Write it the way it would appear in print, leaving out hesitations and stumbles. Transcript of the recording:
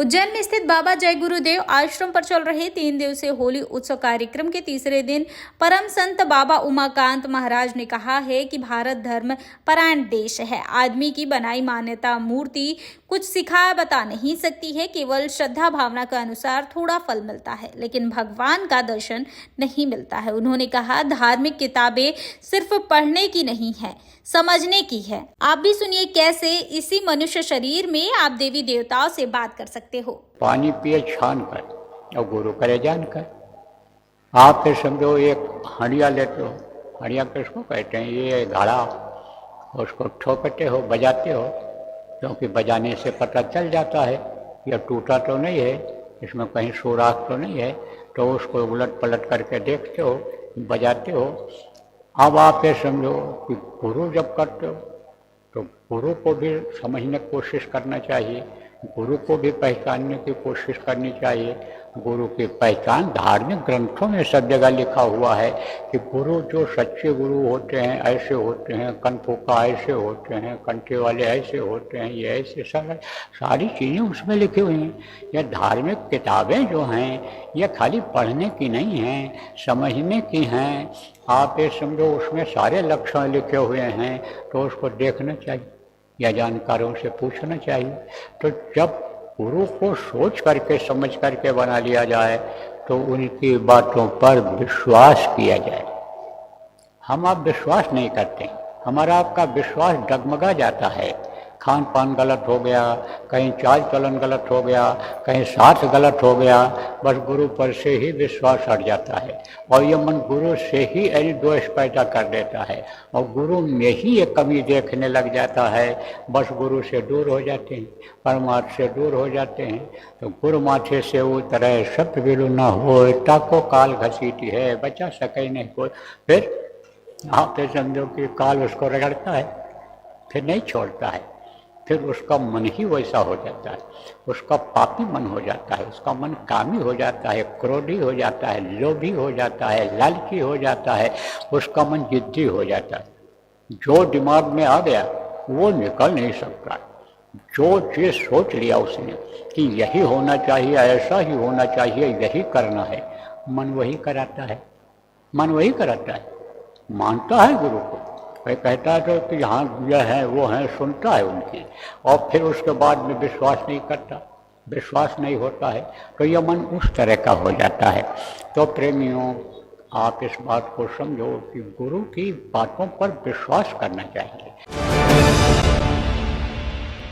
उज्जैन में स्थित बाबा जय गुरुदेव आश्रम पर चल रहे 3 दिवसीय होली उत्सव कार्यक्रम के तीसरे दिन परम संत बाबा उमाकांत महाराज ने कहा है कि भारत धर्म परायण देश है। आदमी की बनाई मान्यता मूर्ति कुछ सिखा बता नहीं सकती है। केवल श्रद्धा भावना के अनुसार थोड़ा फल मिलता है, लेकिन भगवान का दर्शन नहीं मिलता है। उन्होंने कहा, धार्मिक किताबें सिर्फ पढ़ने की नहीं है, समझने की है। आप भी सुनिए कैसे इसी मनुष्य शरीर में आप देवी देवताओं से बात कर सकते हो। पानी पिए छान कर और गुरु करे जान कर। आप फिर समझो एक हंडिया लेते हो, हंडिया किसको कहते हैं? ये घड़ा, उसको ठोकते हो, बजाते हो, क्योंकि बजाने से पता चल जाता है यह टूटा तो नहीं है, इसमें कहीं सुराख तो नहीं है, तो उसको उलट पलट करके देखते हो, बजाते हो। अब आप ये समझो कि गुरु जब करते हो तो गुरु को भी समझने की कोशिश करना चाहिए, गुरु को भी पहचानने की कोशिश करनी चाहिए। गुरु की पहचान धार्मिक ग्रंथों में सब जगह लिखा हुआ है कि गुरु जो सच्चे गुरु होते हैं ऐसे होते हैं, कनफुका ऐसे होते हैं, कंठे वाले ऐसे होते हैं, ये ऐसे सारी चीज़ें उसमें लिखी हुई हैं। ये धार्मिक किताबें जो हैं ये खाली पढ़ने की नहीं हैं, समझने की हैं। आप ये समझो उसमें सारे लक्षण लिखे हुए हैं, तो उसको देखना चाहिए या जानकारों से पूछना चाहिए। तो जब गुरु को सोच करके समझ करके बना लिया जाए तो उनकी बातों पर विश्वास किया जाए। हम आप विश्वास नहीं करते, हमारा आपका विश्वास डगमगा जाता है। खान पान गलत हो गया, कहीं चाल चलन गलत हो गया, कहीं साथ गलत हो गया, बस गुरु पर से ही विश्वास हट जाता है और ये मन गुरु से ही द्वेष पैदा कर देता है और गुरु में ही ये कमी देखने लग जाता है। बस गुरु से दूर हो जाते हैं, परमात्मा से दूर हो जाते हैं। तो गुरु माथे से उतरे सत बिरु न हो, ताको काल घसीटी है, बचा सके नहीं कोई। फिर आप तो समझो कि काल उसको रगड़ता है, फिर नहीं छोड़ता है, फिर उसका मन ही वैसा हो जाता है, उसका पापी मन हो जाता है, उसका मन कामी हो जाता है, क्रोधी हो जाता है, लोभी हो जाता है, लालची हो जाता है, उसका मन जिद्दी हो जाता है। जो दिमाग में आ गया वो निकल नहीं सकता। जो चीज़ सोच लिया उसने कि यही होना चाहिए, ऐसा ही होना चाहिए, यही करना है, मन वही कराता है, मन वही कराता है। मानता है गुरु को, वह कहता है तो कि यहाँ यह है वो है, सुनता है उनकी, और फिर उसके बाद में विश्वास नहीं करता, विश्वास नहीं होता है, तो यह मन उस तरह का हो जाता है। तो प्रेमियों, आप इस बात को समझो कि गुरु की बातों पर विश्वास करना चाहिए।